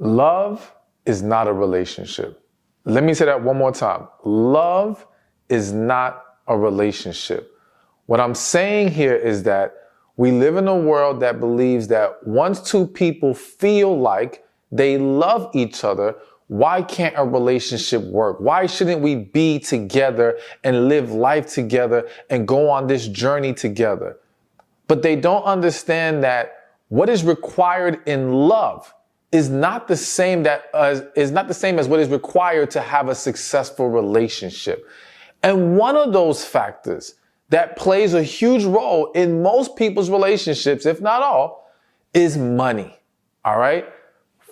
Love is not a relationship. Let me say that one more time. Love is not a relationship. What I'm saying here is that we live in a world that believes that once two people feel like they love each other, why can't a relationship work? Why shouldn't we be together and live life together and go on this journey together? But they don't understand that what is required in love is not the same as what is required to have a successful relationship. And one of those factors that plays a huge role in most people's relationships, if not all, is money. All right?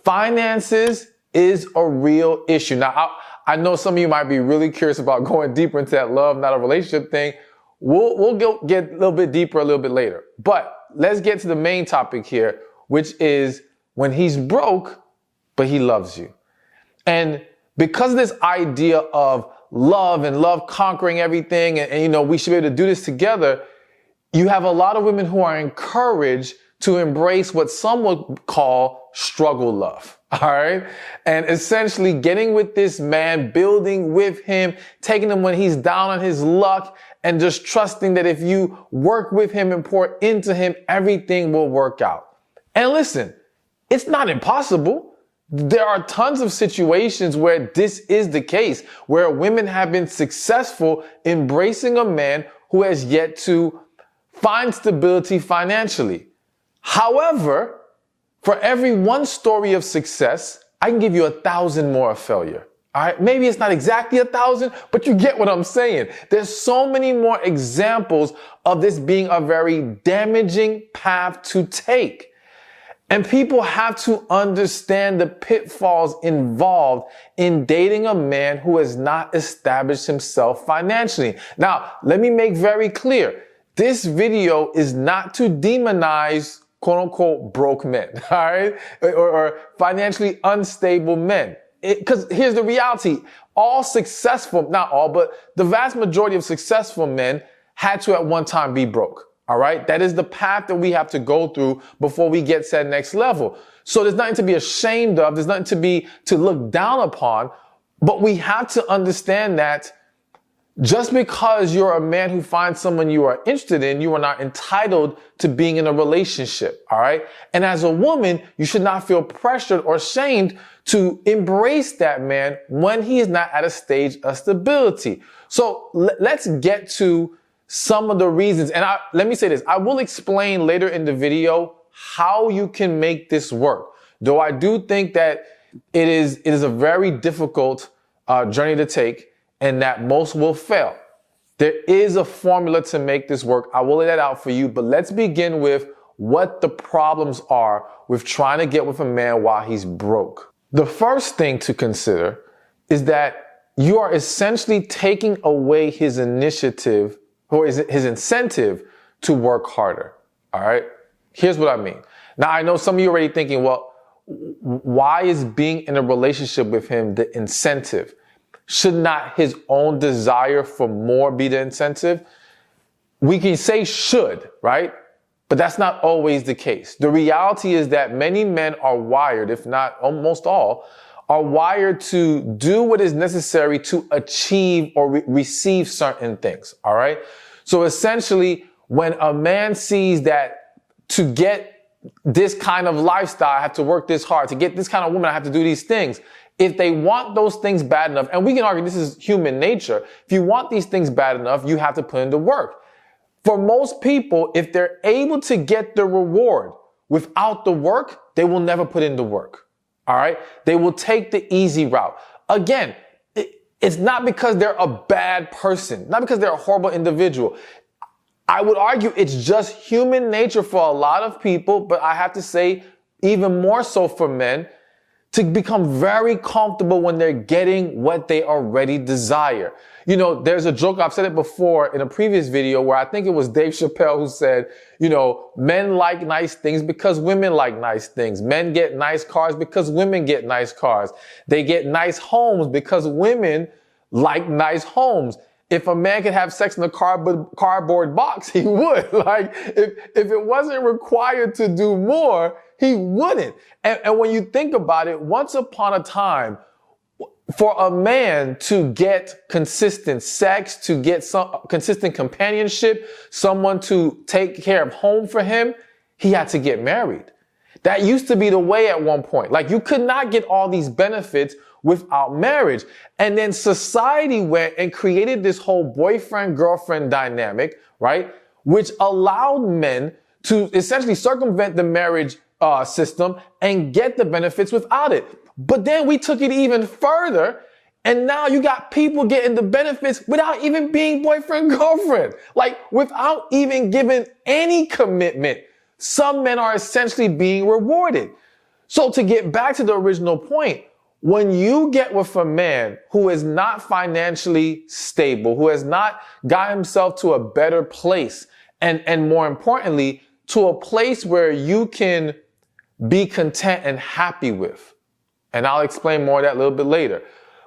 Finances is a real issue. Now, I know some of you might be really curious about going deeper into that love, not a relationship thing. We'll get a little bit deeper a little bit later. But let's get to the main topic here, which is when he's broke, but he loves you. And because of this idea of love and love conquering everything, and we should be able to do this together, you have a lot of women who are encouraged to embrace what some would call struggle love. All right. And essentially getting with this man, building with him, taking him when he's down on his luck, and just trusting that if you work with him and pour into him, everything will work out. And listen, it's not impossible. There are tons of situations where this is the case, where women have been successful embracing a man who has yet to find stability financially. However, for every one story of success, I can give you 1,000 more of failure. All right. Maybe it's not exactly 1,000, but you get what I'm saying. There's so many more examples of this being a very damaging path to take. And people have to understand the pitfalls involved in dating a man who has not established himself financially. Now, let me make very clear. This video is not to demonize quote unquote broke men, all right? Or financially unstable men. Because here's the reality. All successful, not all, but the vast majority of successful men had to at one time be broke. All right. That is the path that we have to go through before we get to that next level. So there's nothing to be ashamed of. There's nothing to look down upon, but we have to understand that just because you're a man who finds someone you are interested in, you are not entitled to being in a relationship. All right. And as a woman, you should not feel pressured or shamed to embrace that man when he is not at a stage of stability. So let's get to some of the reasons. And let me say this. I will explain later in the video how you can make this work. Though I do think that it is a very difficult journey to take and that most will fail. There is a formula to make this work. I will lay that out for you, but let's begin with what the problems are with trying to get with a man while he's broke. The first thing to consider is that you are essentially taking away his initiative or his incentive to work harder. All right. Here's what I mean. Now, I know some of you are already thinking, well, why is being in a relationship with him the incentive? Should not his own desire for more be the incentive? We can say should, right? But that's not always the case. The reality is that many men are wired, if not almost all, are wired to do what is necessary to achieve or receive certain things. All right. So essentially, when a man sees that to get this kind of lifestyle, I have to work this hard. To get this kind of woman, I have to do these things. If they want those things bad enough, and we can argue this is human nature. If you want these things bad enough, you have to put in the work. For most people, if they're able to get the reward without the work, they will never put in the work. All right. They will take the easy route. Again, it's not because they're a bad person, not because they're a horrible individual. I would argue it's just human nature for a lot of people, but I have to say even more so for men, to become very comfortable when they're getting what they already desire. You know, there's a joke, I've said it before in a previous video where I think it was Dave Chappelle who said, men like nice things because women like nice things. Men get nice cars because women get nice cars. They get nice homes because women like nice homes. If a man could have sex in a cardboard box, he would. Like, if it wasn't required to do more, He wouldn't. And when you think about it, once upon a time, for a man to get consistent sex, to get some consistent companionship, someone to take care of home for him, he had to get married. That used to be the way at one point. Like, you could not get all these benefits without marriage. And then society went and created this whole boyfriend-girlfriend dynamic, right? Which allowed men to essentially circumvent the marriage system and get the benefits without it. But then we took it even further, and now you got people getting the benefits without even being boyfriend-girlfriend. Like, without even giving any commitment. Some men are essentially being rewarded. So to get back to the original point, when you get with a man who is not financially stable, who has not got himself to a better place, and more importantly, to a place where you can be content and happy with, and I'll explain more of that a little bit later.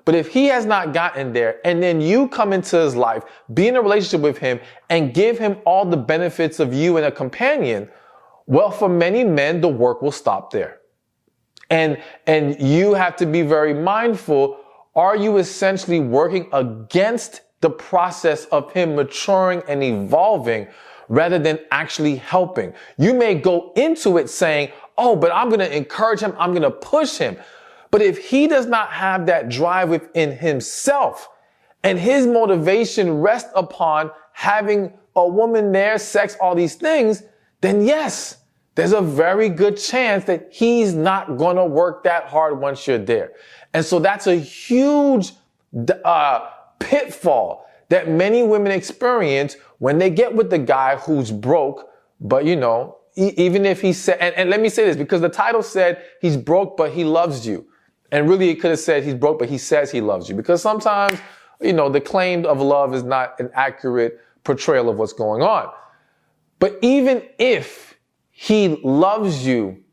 But if he has not gotten there, and then you come into his life, be in a relationship with him, and give him all the benefits of you and a companion, well, for many men, the work will stop there. And you have to be very mindful. Are you essentially working against the process of him maturing and evolving rather than actually helping? You may go into it saying, oh, but I'm going to encourage him. I'm going to push him. But if he does not have that drive within himself and his motivation rests upon having a woman there, sex, all these things, then yes, there's a very good chance that he's not going to work that hard once you're there. And so that's a huge pitfall that many women experience when they get with the guy who's broke. But, you know, even if he said, and let me say this, because the title said he's broke, but he loves you. And really it could have said he's broke, but he says he loves you. Because sometimes, you know, the claim of love is not an accurate portrayal of what's going on. But even if he loves you,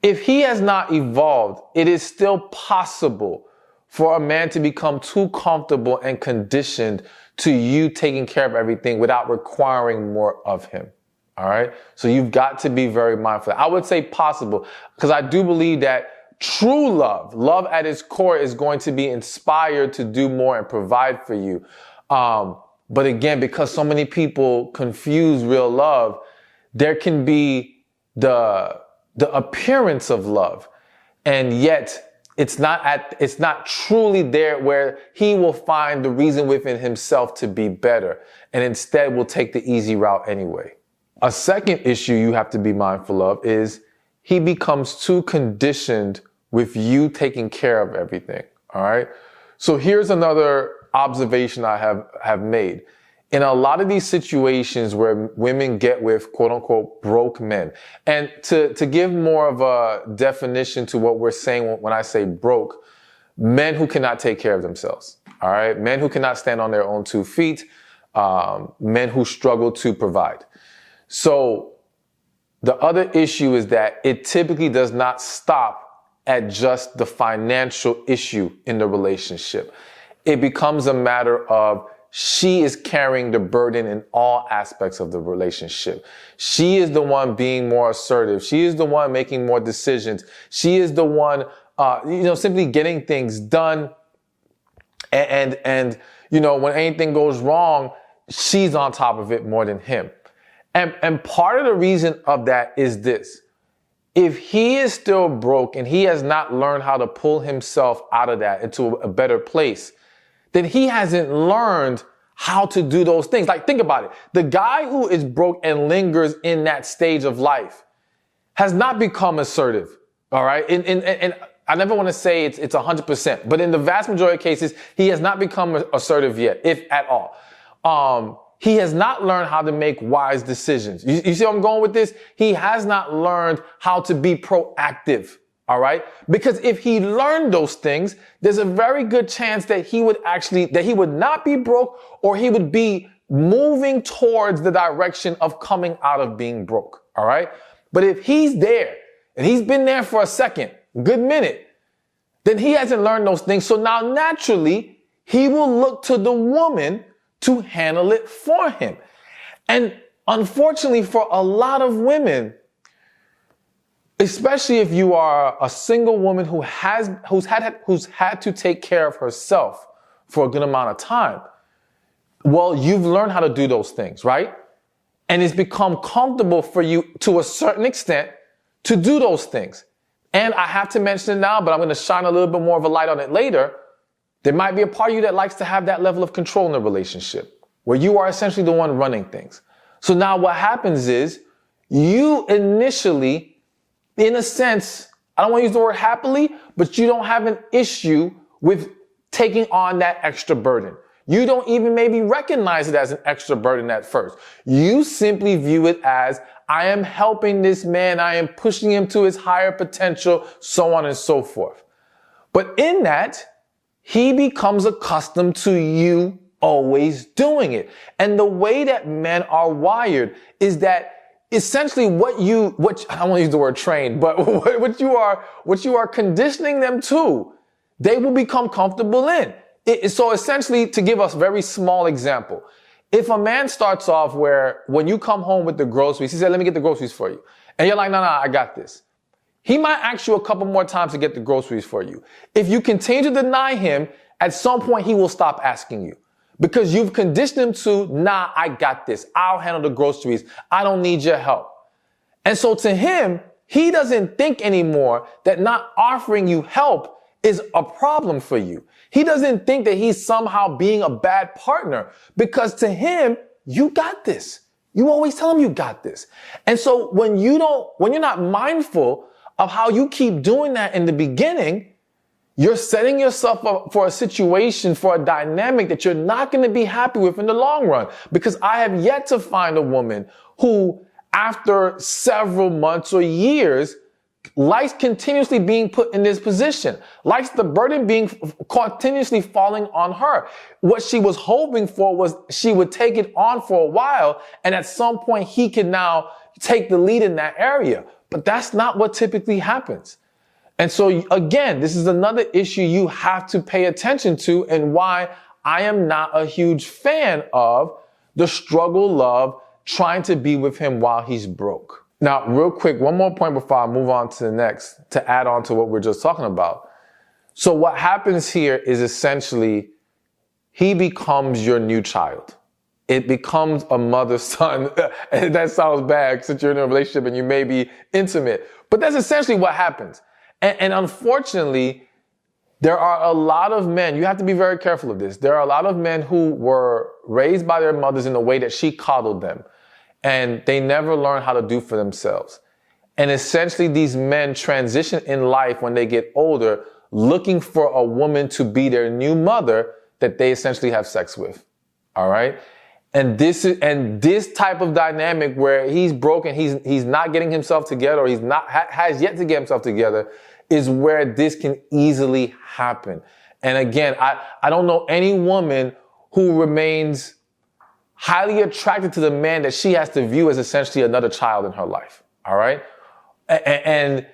if he has not evolved, it is still possible for a man to become too comfortable and conditioned to you taking care of everything without requiring more of him. All right. So you've got to be very mindful. I would say possible, because I do believe that true love at its core is going to be inspired to do more and provide for you. But again, because so many people confuse real love, there can be the appearance of love, and yet it's not truly there where he will find the reason within himself to be better, and instead will take the easy route anyway. A second issue you have to be mindful of is he becomes too conditioned with you taking care of everything. All right. So here's another observation I have made. In a lot of these situations where women get with quote unquote broke men, and to give more of a definition to what we're saying when I say broke, men who cannot take care of themselves. All right. Men who cannot stand on their own 2 feet, men who struggle to provide. So the other issue is that it typically does not stop at just the financial issue in the relationship. It becomes a matter of she is carrying the burden in all aspects of the relationship. She is the one being more assertive. She is the one making more decisions. She is the one, simply getting things done. And when anything goes wrong, she's on top of it more than him. And part of the reason of that is this. If he is still broke and he has not learned how to pull himself out of that into a better place, then he hasn't learned how to do those things. Like, think about it. The guy who is broke and lingers in that stage of life has not become assertive. All right. And I never want to say it's 100%, but in the vast majority of cases, he has not become assertive yet, if at all. He has not learned how to make wise decisions. You see where I'm going with this? He has not learned how to be proactive. All right. Because if he learned those things, there's a very good chance that he would not be broke, or he would be moving towards the direction of coming out of being broke. All right. But if he's there and he's been there for a good minute, then he hasn't learned those things. So now naturally he will look to the woman to handle it for him. And unfortunately for a lot of women, especially if you are a single woman who's had to take care of herself for a good amount of time. Well, you've learned how to do those things, right? And it's become comfortable for you to a certain extent to do those things. And I have to mention it now, but I'm going to shine a little bit more of a light on it later. There might be a part of you that likes to have that level of control in the relationship where you are essentially the one running things. So now what happens is you initially, in a sense, I don't want to use the word happily, but you don't have an issue with taking on that extra burden. You don't even maybe recognize it as an extra burden at first. You simply view it as, I am helping this man, I am pushing him to his higher potential, so on and so forth. But in that, he becomes accustomed to you always doing it. And the way that men are wired is that essentially I don't want to use the word trained, but what you are conditioning them to, they will become comfortable in. So essentially, to give us a very small example, if a man starts off where when you come home with the groceries, he said, let me get the groceries for you. And you're like, no, I got this. He might ask you a couple more times to get the groceries for you. If you continue to deny him, at some point he will stop asking you because you've conditioned him to, nah, I got this. I'll handle the groceries. I don't need your help. And so to him, he doesn't think anymore that not offering you help is a problem for you. He doesn't think that he's somehow being a bad partner because to him, you got this. You always tell him you got this. And so when you're not mindful of how you keep doing that in the beginning, you're setting yourself up for a situation, for a dynamic that you're not going to be happy with in the long run. Because I have yet to find a woman who, after several months or years, likes continuously being put in this position, likes the burden being continuously falling on her. What she was hoping for was she would take it on for a while, and at some point he can now take the lead in that area. But that's not what typically happens. And so again, this is another issue you have to pay attention to, and why I am not a huge fan of the struggle of trying to be with him while he's broke. Now, real quick, one more point before I move on to the next, to add on to what we're just talking about. So what happens here is essentially he becomes your new child. It becomes a mother's son. And that sounds bad since you're in a relationship and you may be intimate. But that's essentially what happens. And unfortunately, there are a lot of men, you have to be very careful of this. There are a lot of men who were raised by their mothers in the way that she coddled them. And they never learn how to do for themselves. And essentially these men transition in life when they get older, looking for a woman to be their new mother that they essentially have sex with. All right. And this type of dynamic where he's broken, he's not getting himself together, or has yet to get himself together, is where this can easily happen. And again, I don't know any woman who remains highly attracted to the man that she has to view as essentially another child in her life. All right. And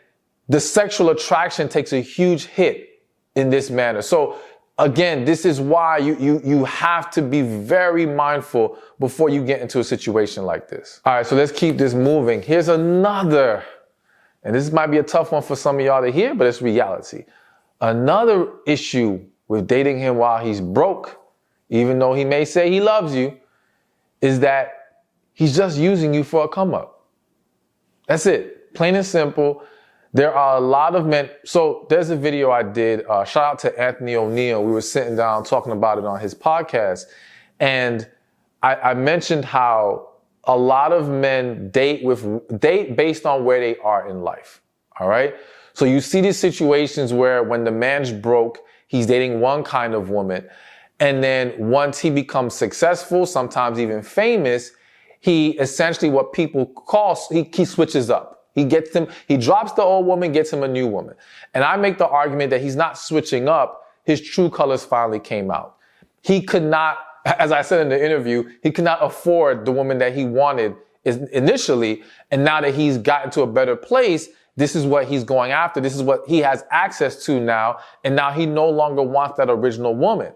the sexual attraction takes a huge hit in this manner. So again, this is why you have to be very mindful before you get into a situation like this. All right. So let's keep this moving. Here's another, and this might be a tough one for some of y'all to hear, but it's reality. Another issue with dating him while he's broke, even though he may say he loves you, is that he's just using you for a come up. That's it. Plain and simple. There are a lot of men. So there's a video I did. Shout out to Anthony O'Neill. We were sitting down talking about it on his podcast. And I mentioned how a lot of men date based on where they are in life. All right. So you see these situations where when the man's broke, he's dating one kind of woman. And then once he becomes successful, sometimes even famous, he essentially what people call, he switches up. He drops the old woman, gets him a new woman. And I make the argument that he's not switching up. His true colors finally came out. He could not, as I said in the interview, he could not afford the woman that he wanted initially. And now that he's gotten to a better place, this is what he's going after. This is what he has access to now. And now he no longer wants that original woman.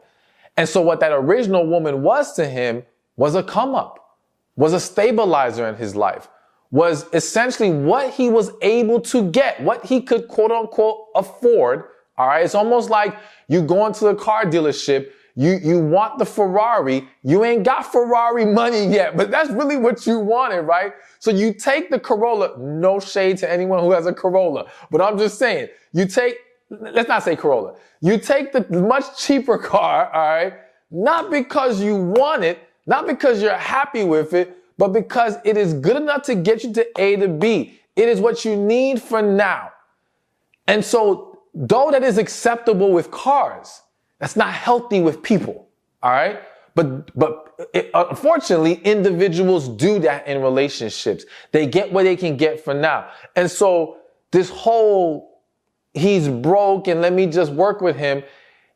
And so what that original woman was to him was a come up, was a stabilizer in his life, was essentially what he was able to get, what he could quote unquote afford. All right. It's almost like you go into the car dealership, you want the Ferrari, you ain't got Ferrari money yet, but that's really what you wanted, right? So you take the Corolla, no shade to anyone who has a Corolla, but I'm just saying, let's not say Corolla, you take the much cheaper car, all right, not because you want it, not because you're happy with it, but because it is good enough to get you to A to B. It is what you need for now. And so, though that is acceptable with cars, that's not healthy with people, all right? But unfortunately, individuals do that in relationships. They get what they can get for now. And so this whole, he's broke and let me just work with him,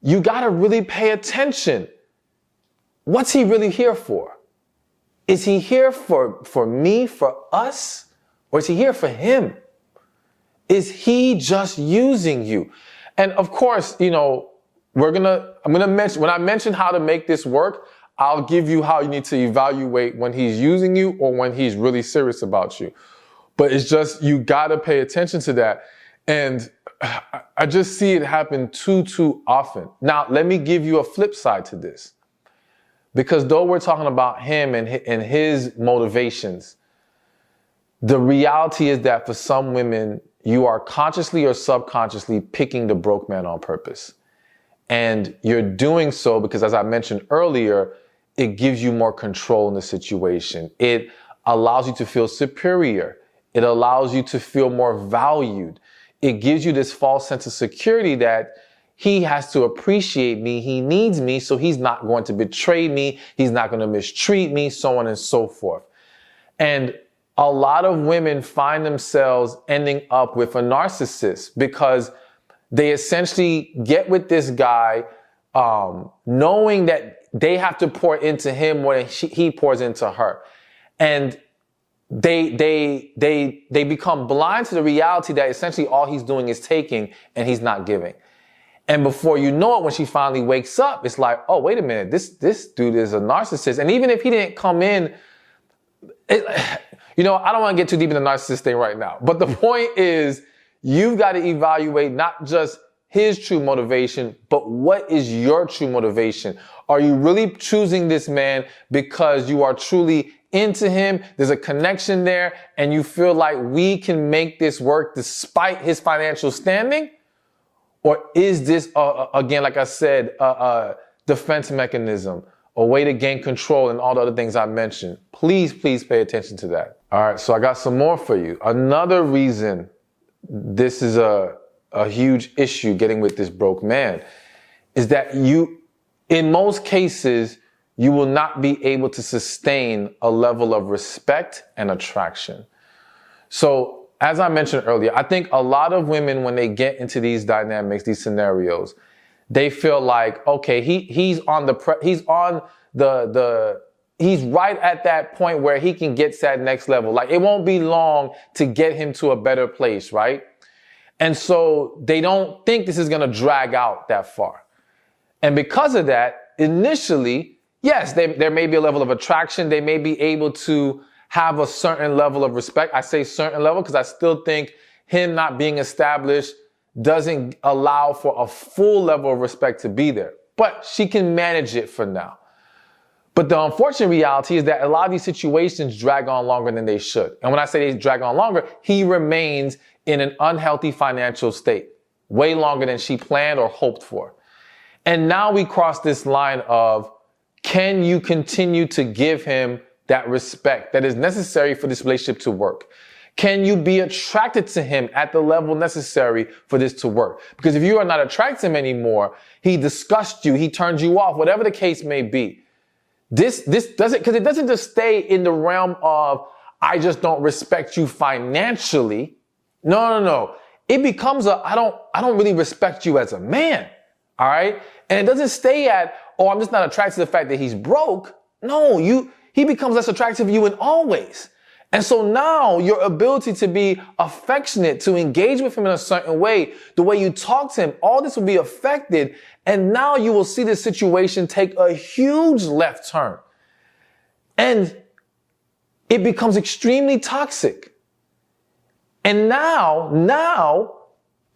you got to really pay attention. What's he really here for? Is he here for me, for us? Or is he here for him? Is he just using you? And of course, you know, I'm gonna mention, when I mention how to make this work, I'll give you how you need to evaluate when he's using you or when he's really serious about you. But it's just, you gotta pay attention to that. And I just see it happen too often. Now, let me give you a flip side to this. Because though we're talking about him and his motivations, the reality is that for some women, you are consciously or subconsciously picking the broke man on purpose. And you're doing so because, as I mentioned earlier, it gives you more control in the situation. It allows you to feel superior. It allows you to feel more valued. It gives you this false sense of security that he has to appreciate me. He needs me, so he's not going to betray me. He's not going to mistreat me, so on and so forth. And a lot of women find themselves ending up with a narcissist because they essentially get with this guy, knowing that they have to pour into him more than he pours into her. And they become blind to the reality that essentially all he's doing is taking and he's not giving. And before you know it, when she finally wakes up, it's like, oh, wait a minute, this dude is a narcissist. And even if he didn't come in, you know, I don't want to get too deep in the narcissist thing right now. But the point is, you've got to evaluate not just his true motivation, but what is your true motivation? Are you really choosing this man because you are truly into him? There's a connection there and you feel like we can make this work despite his financial standing? Or is this, again, like I said, a defense mechanism, a way to gain control and all the other things I mentioned? Please pay attention to that. All right, so I got some more for you. Another reason this is a huge issue getting with this broke man is that in most cases, you will not be able to sustain a level of respect and attraction. So, as I mentioned earlier, I think a lot of women, when they get into these dynamics, these scenarios, they feel like, okay, he's right at that point where he can get to that next level. Like, it won't be long to get him to a better place, right? And so they don't think this is going to drag out that far. And because of that, initially, yes, there may be a level of attraction. They may be able to have a certain level of respect. I say certain level because I still think him not being established doesn't allow for a full level of respect to be there. But she can manage it for now. But the unfortunate reality is that a lot of these situations drag on longer than they should. And when I say they drag on longer, he remains in an unhealthy financial state, way longer than she planned or hoped for. And now we cross this line of, can you continue to give him that respect that is necessary for this relationship to work? Can you be attracted to him at the level necessary for this to work? Because if you are not attracted to him anymore, he disgusts you, he turns you off, whatever the case may be. This doesn't, because it doesn't just stay in the realm of, I just don't respect you financially. No. It becomes I don't really respect you as a man. All right. And it doesn't stay at, oh, I'm just not attracted to the fact that he's broke. No, he becomes less attractive to you in all ways. And so now your ability to be affectionate, to engage with him in a certain way, the way you talk to him, all this will be affected. And now you will see this situation take a huge left turn. And it becomes extremely toxic. And now,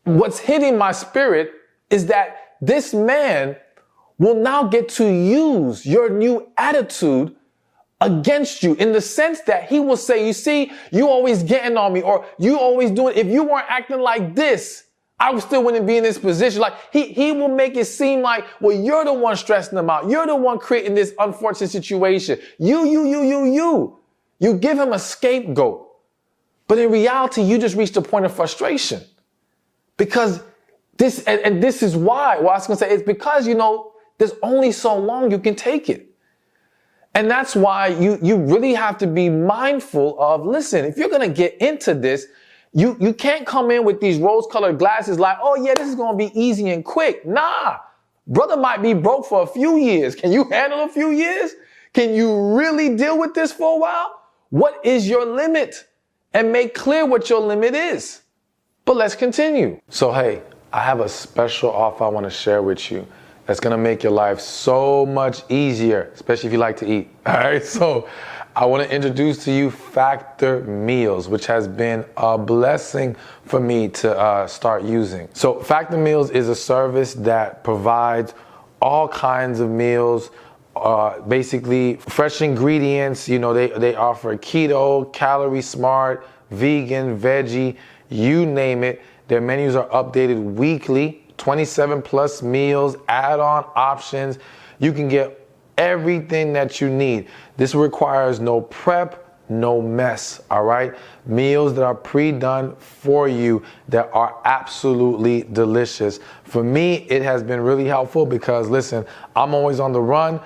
what's hitting my spirit is that this man will now get to use your new attitude against you, in the sense that he will say, you see, you always getting on me, or you always doing, if you weren't acting like this, I still wouldn't be in this position. Like he will make it seem like, well, you're the one stressing them out. You're the one creating this unfortunate situation. You give him a scapegoat. But in reality, you just reached a point of frustration. Because this, and this is why, well, I was going to say, it's because, there's only so long you can take it. And that's why you really have to be mindful of, listen, if you're going to get into this, you can't come in with these rose-colored glasses like, oh yeah, this is going to be easy and quick. Nah, brother might be broke for a few years. Can you handle a few years? Can you really deal with this for a while? What is your limit? And make clear what your limit is. But let's continue. So hey, I have a special offer I want to share with you that's going to make your life so much easier, especially if you like to eat. All right, so I want to introduce to you Factor Meals, which has been a blessing for me to start using. So Factor Meals is a service that provides all kinds of meals, basically fresh ingredients. They offer keto, calorie smart, vegan, veggie, you name it. Their menus are updated weekly, 27 plus meals, add-on options. You can get everything that you need. This requires no prep, no mess, all right? Meals that are pre-done for you that are absolutely delicious. For me, it has been really helpful because, listen, I'm always on the run.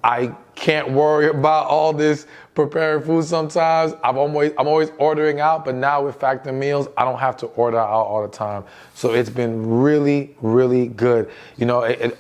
I can't worry about all this preparing food sometimes. I'm always ordering out, but now with Factor Meals, I don't have to order out all the time. So it's been really, really good.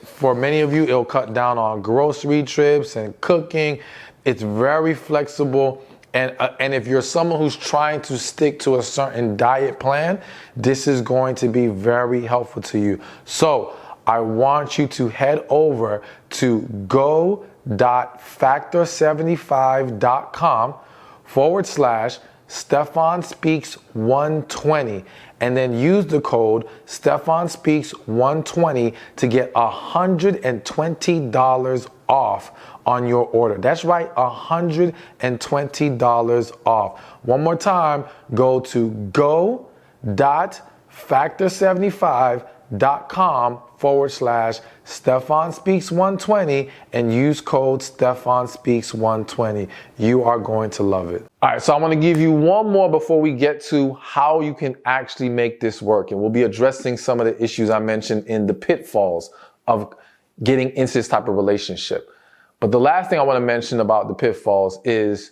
For many of you, it'll cut down on grocery trips and cooking. It's very flexible. And if you're someone who's trying to stick to a certain diet plan, this is going to be very helpful to you. So I want you to head over to go.factor75.com/Stephan Speaks 120 and then use the code Stephan Speaks 120 to get $120 off on your order. That's right, $120 off. One more time, go to go.factor75.com/Stephan Speaks 120 and use code Stephan Speaks 120. You are going to love it. All right, so I want to give you one more before we get to how you can actually make this work. And we'll be addressing some of the issues I mentioned in the pitfalls of getting into this type of relationship. But the last thing I want to mention about the pitfalls is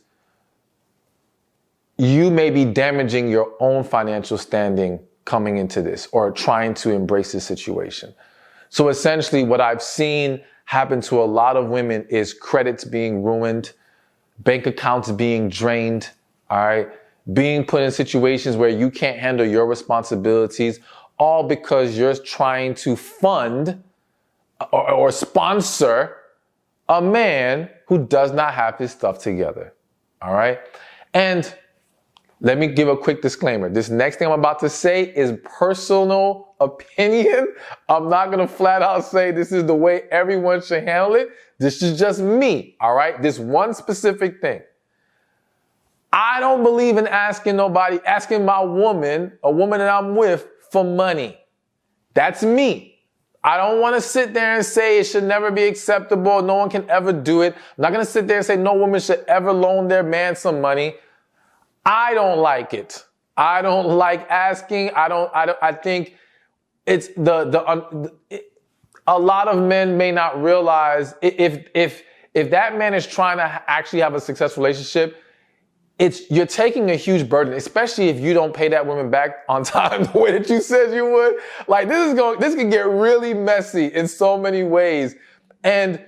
you may be damaging your own financial standing coming into this or trying to embrace this situation. So essentially what I've seen happen to a lot of women is credits being ruined, bank accounts being drained, all right, being put in situations where you can't handle your responsibilities, all because you're trying to fund or sponsor a man who does not have his stuff together, all right? And let me give a quick disclaimer. This next thing I'm about to say is personal opinion. I'm not going to flat out say this is the way everyone should handle it. This is just me, all right? This one specific thing. I don't believe in asking my woman, a woman that I'm with, for money. That's me. I don't want to sit there and say it should never be acceptable. No one can ever do it. I'm not going to sit there and say no woman should ever loan their man some money. I don't like it. I don't like asking. I think it's a lot of men may not realize if that man is trying to actually have a successful relationship, you're taking a huge burden, especially if you don't pay that woman back on time the way that you said you would. Like this can get really messy in so many ways. And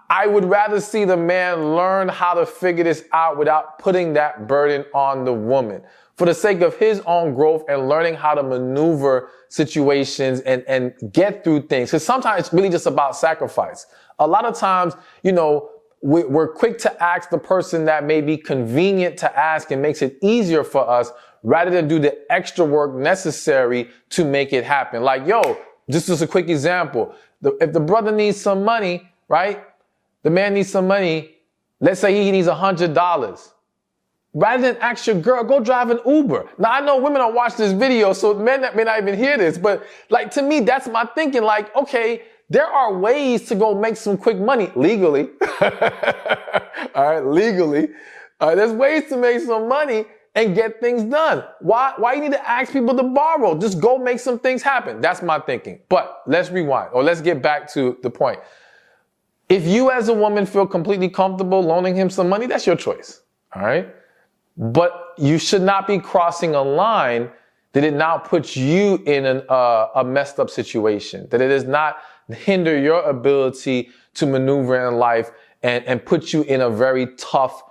I would rather see the man learn how to figure this out without putting that burden on the woman for the sake of his own growth and learning how to maneuver situations and get through things. Because sometimes it's really just about sacrifice. A lot of times, we're quick to ask the person that may be convenient to ask and makes it easier for us rather than do the extra work necessary to make it happen. Like, yo, just as a quick example, if the brother needs some money, right? The man needs some money. Let's say he needs $100. Rather than ask your girl, go drive an Uber. Now, I know women don't watch this video, so men that may not even hear this, but like, to me, that's my thinking. Like, okay, there are ways to go make some quick money legally. All right, legally. There's ways to make some money and get things done. Why you need to ask people to borrow? Just go make some things happen. That's my thinking. But let's rewind, or let's get back to the point. If you as a woman feel completely comfortable loaning him some money, that's your choice. All right. But you should not be crossing a line that it now puts you in a messed up situation, that it does not hinder your ability to maneuver in life and put you in a very tough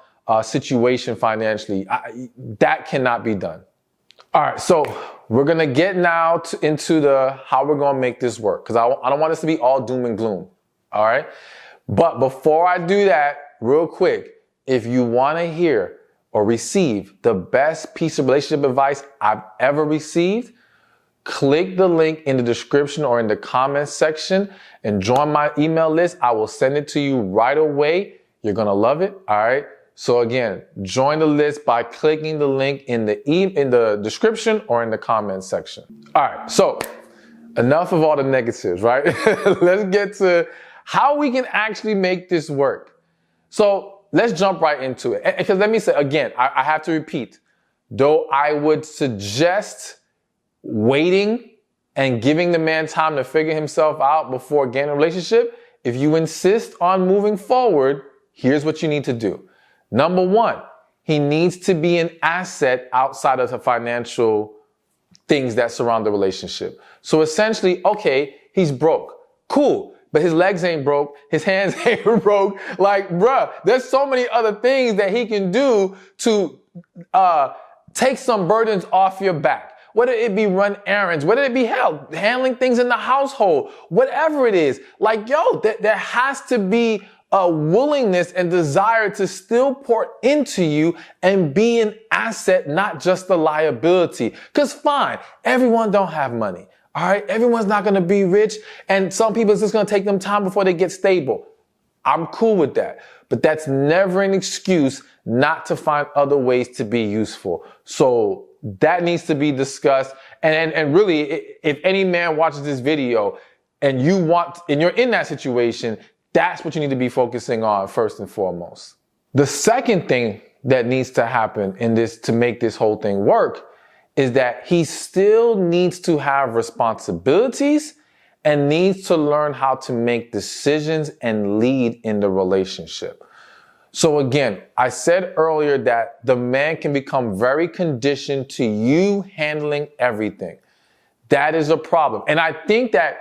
situation financially. That cannot be done. All right, so we're going to get now into how we're going to make this work, because I don't want this to be all doom and gloom. All right. But before I do that, real quick, if you want to hear or receive the best piece of relationship advice I've ever received, click the link in the description or in the comments section and join my email list. I will send it to you right away. You're going to love it. All right. So again, join the list by clicking the link in the description or in the comments section. All right. So enough of all the negatives, right? Let's get to how we can actually make this work. So let's jump right into it. Because let me say, again, I have to repeat, though I would suggest waiting and giving the man time to figure himself out before getting a relationship, if you insist on moving forward, here's what you need to do. Number one, he needs to be an asset outside of the financial things that surround the relationship. So essentially, okay, he's broke. Cool. But his legs ain't broke. His hands ain't broke. Like, bruh, there's so many other things that he can do to take some burdens off your back. Whether it be run errands, whether it be handling things in the household, whatever it is. Like, yo, there has to be a willingness and desire to still pour into you and be an asset, not just a liability. Because fine, everyone don't have money. All right. Everyone's not going to be rich. And some people, it's just going to take them time before they get stable. I'm cool with that. But that's never an excuse not to find other ways to be useful. So that needs to be discussed. And really, if any man watches this video and you're in that situation, that's what you need to be focusing on first and foremost. The second thing that needs to happen in this to make this whole thing work is that he still needs to have responsibilities and needs to learn how to make decisions and lead in the relationship. So again, I said earlier that the man can become very conditioned to you handling everything. That is a problem. And I think that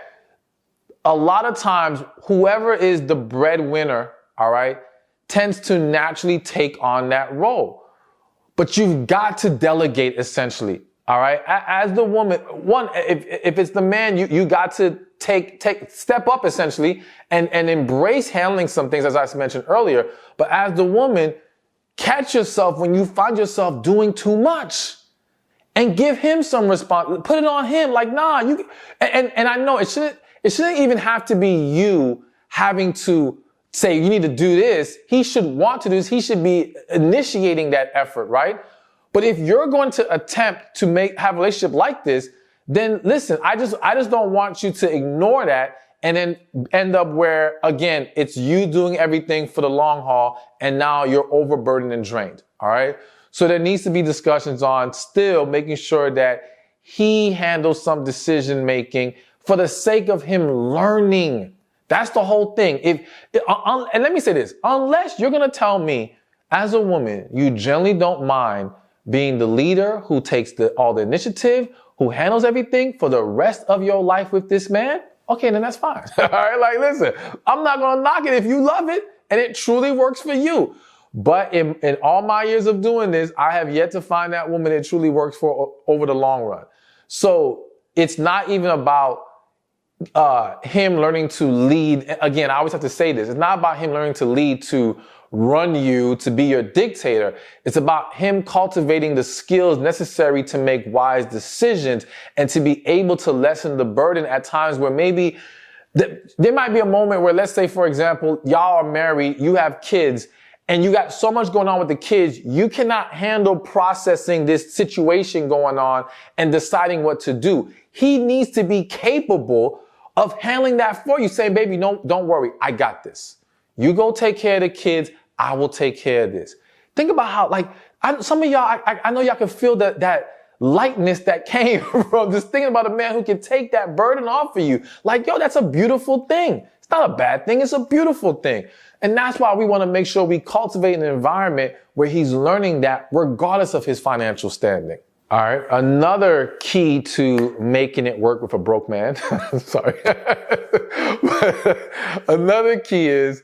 a lot of times, whoever is the breadwinner, all right, tends to naturally take on that role. But you've got to delegate essentially. All right. As the woman, if it's the man, you got to step up essentially and embrace handling some things, as I mentioned earlier. But as the woman, catch yourself when you find yourself doing too much and give him some response. Put it on him. Like, nah, and I know it shouldn't even have to be you having to say, you need to do this. He should want to do this. He should be initiating that effort, right? But if you're going to attempt to have a relationship like this, then listen, I just don't want you to ignore that and then end up where, again, it's you doing everything for the long haul and now you're overburdened and drained. All right. So there needs to be discussions on still making sure that he handles some decision making for the sake of him learning. That's the whole thing. And let me say this, unless you're going to tell me as a woman, you generally don't mind being the leader who takes all the initiative, who handles everything for the rest of your life with this man, okay, then that's fine. All right, like, listen, I'm not going to knock it if you love it and it truly works for you. But in all my years of doing this, I have yet to find that woman it truly works for over the long run. So it's not even about him learning to lead. Again, I always have to say this. It's not about him learning to lead to run you, to be your dictator. It's about him cultivating the skills necessary to make wise decisions and to be able to lessen the burden at times where maybe there might be a moment where, let's say, for example, y'all are married, you have kids, and you got so much going on with the kids, you cannot handle processing this situation going on and deciding what to do. He needs to be capable of handling that for you. Say, baby, no, don't worry. I got this. You go take care of the kids. I will take care of this. Think about how, some of y'all, I know y'all can feel that lightness that came from just thinking about a man who can take that burden off of you. Like, yo, that's a beautiful thing. It's not a bad thing. It's a beautiful thing. And that's why we want to make sure we cultivate an environment where he's learning that regardless of his financial standing. All right. Another key to making it work with a broke man. Sorry. Another key is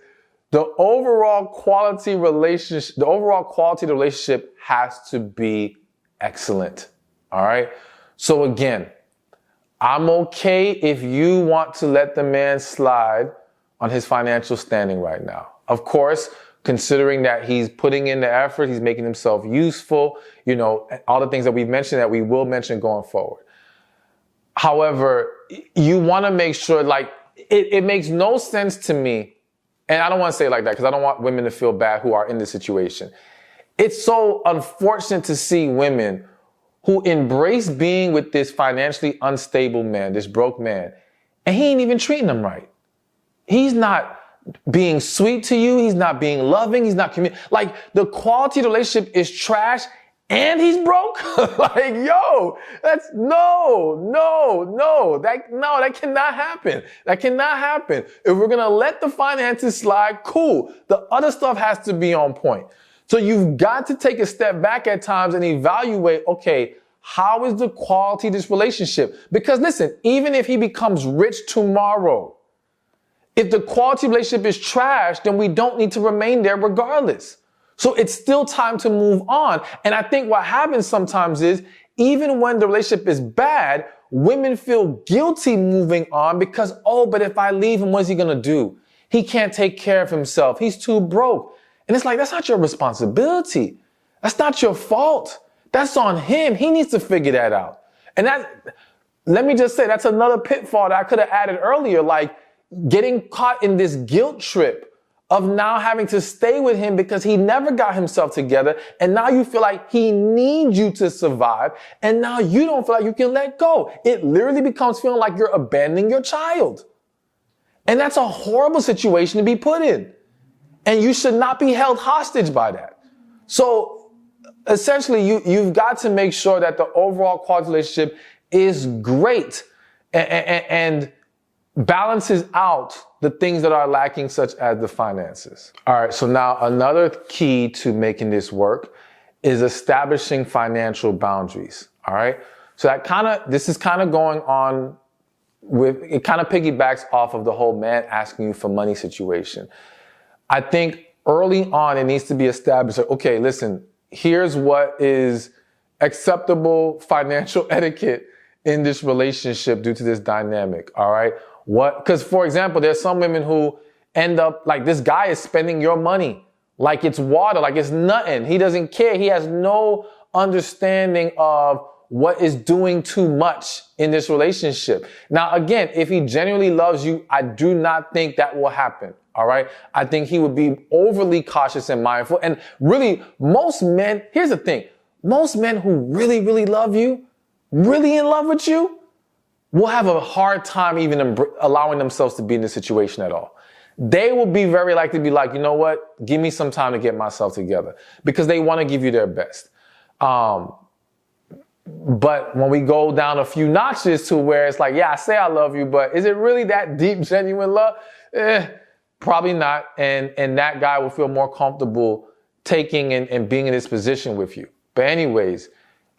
the overall quality of the relationship has to be excellent. All right. So again, I'm okay if you want to let the man slide on his financial standing right now. Of course, considering that he's putting in the effort, he's making himself useful, all the things that we've mentioned that we will mention going forward. However, you want to make sure, it makes no sense to me, and I don't want to say it like that because I don't want women to feel bad who are in this situation. It's so unfortunate to see women who embrace being with this financially unstable man, this broke man, and he ain't even treating them right. He's not being sweet to you. He's not being loving. He's not the quality of the relationship is trash and he's broke. That's that cannot happen. That cannot happen. If we're going to let the finances slide, cool. The other stuff has to be on point. So you've got to take a step back at times and evaluate, okay, how is the quality of this relationship? Because listen, even if he becomes rich tomorrow, if the quality relationship is trash, then we don't need to remain there regardless. So it's still time to move on. And I think what happens sometimes is, even when the relationship is bad, women feel guilty moving on because, but if I leave him, what's he going to do? He can't take care of himself. He's too broke. And it's like, that's not your responsibility. That's not your fault. That's on him. He needs to figure that out. And let me just say, that's another pitfall that I could have added earlier, getting caught in this guilt trip of now having to stay with him because he never got himself together. And now you feel like he needs you to survive. And now you don't feel like you can let go. It literally becomes feeling like you're abandoning your child. And that's a horrible situation to be put in. And you should not be held hostage by that. So essentially, you've got to make sure that the overall quality relationship is great and balances out the things that are lacking, such as the finances. All right. So now another key to making this work is establishing financial boundaries. All right. So this is kind of going on it kind of piggybacks off of the whole man asking you for money situation. I think early on, it needs to be established. Okay, listen, here's what is acceptable financial etiquette in this relationship due to this dynamic. All right. Because for example, there's some women who end up this guy is spending your money like it's water, like it's nothing. He doesn't care. He has no understanding of what is doing too much in this relationship. Now, again, if he genuinely loves you, I do not think that will happen. All right. I think he would be overly cautious and mindful. And really, most men, here's the thing. Most men who really, really love you, really in love with you, will have a hard time even allowing themselves to be in this situation at all. They will be very likely to be like, you know what? Give me some time to get myself together, because they want to give you their best. But when we go down a few notches to where it's like, yeah, I say I love you, but is it really that deep, genuine love? Probably not. And that guy will feel more comfortable taking and being in this position with you. But anyways,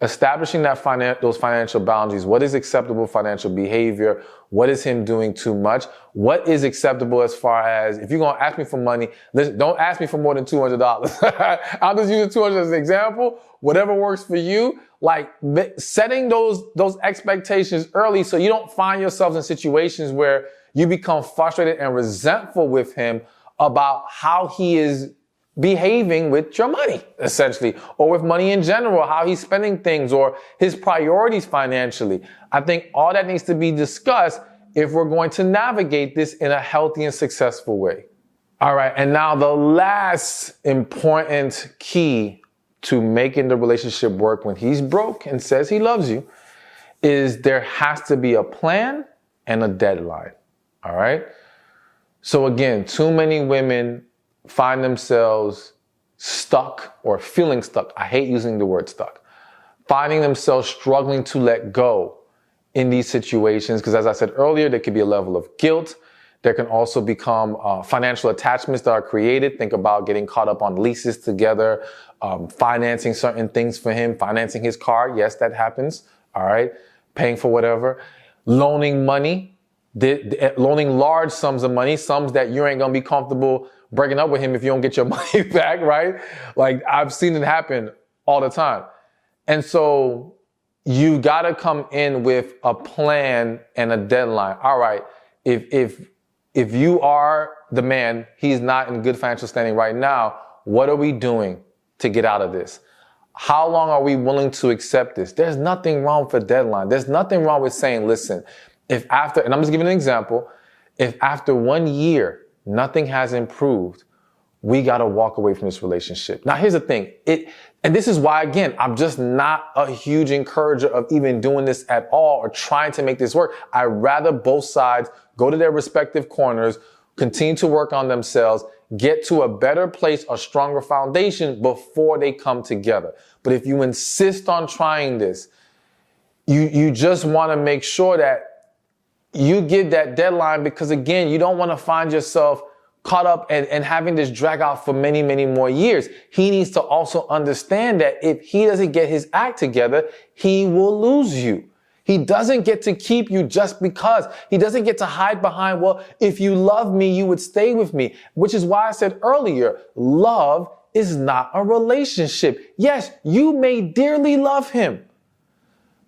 establishing those financial boundaries. What is acceptable financial behavior? What is him doing too much? What is acceptable as far as, if you're going to ask me for money, listen, don't ask me for more than $200. I'll just use $200 as an example. Whatever works for you, setting those expectations early so you don't find yourselves in situations where you become frustrated and resentful with him about how he is behaving with your money, essentially, or with money in general, how he's spending things or his priorities financially. I think all that needs to be discussed if we're going to navigate this in a healthy and successful way. All right, and now the last important key to making the relationship work when he's broke and says he loves you is there has to be a plan and a deadline. All right. So again, too many women find themselves stuck or feeling stuck. I hate using the word stuck. Finding themselves struggling to let go in these situations. Because as I said earlier, there could be a level of guilt. There can also become financial attachments that are created. Think about getting caught up on leases together, financing certain things for him, financing his car. Yes, that happens. All right. Paying for whatever. Loaning money, loaning large sums of money, sums that you ain't going to be comfortable breaking up with him if you don't get your money back, right? Like I've seen it happen all the time. And so you got to come in with a plan and a deadline. All right. If you are the man, he's not in good financial standing right now, what are we doing to get out of this? How long are we willing to accept this? There's nothing wrong with a deadline. There's nothing wrong with saying, listen, if after, and I'm just giving an example, if after 1 year, nothing has improved, we got to walk away from this relationship. Now, here's the thing. And this is why, again, I'm just not a huge encourager of even doing this at all or trying to make this work. I'd rather both sides go to their respective corners, continue to work on themselves, get to a better place, a stronger foundation before they come together. But if you insist on trying this, you just want to make sure that you give that deadline because, again, you don't want to find yourself caught up and having this drag out for many, many more years. He needs to also understand that if he doesn't get his act together, he will lose you. He doesn't get to keep you just because. He doesn't get to hide behind, well, if you love me, you would stay with me, which is why I said earlier, love is not a relationship. Yes, you may dearly love him,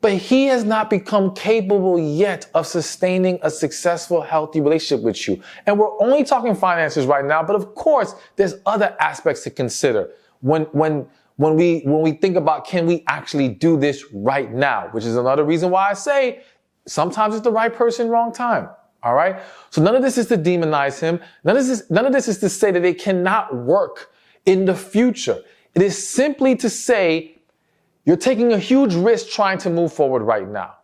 but he has not become capable yet of sustaining a successful, healthy relationship with you. And we're only talking finances right now, but of course, there's other aspects to consider when we think about, can we actually do this right now? Which is another reason why I say sometimes it's the right person, wrong time. All right. So none of this is to demonize him. None of this is to say that it cannot work in the future. It is simply to say, you're taking a huge risk trying to move forward right now.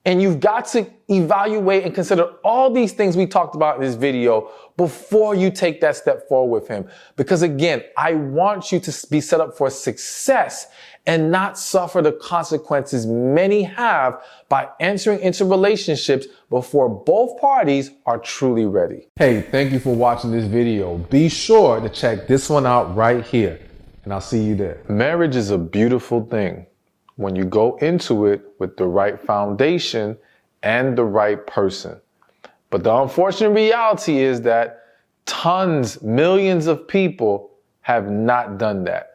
And you've got to evaluate and consider all these things we talked about in this video before you take that step forward with him. Because again, I want you to be set up for success and not suffer the consequences many have by entering into relationships before both parties are truly ready. Hey, thank you for watching this video. Be sure to check this one out right here, and I'll see you there. Marriage is a beautiful thing when you go into it with the right foundation and the right person. But the unfortunate reality is that millions of people have not done that.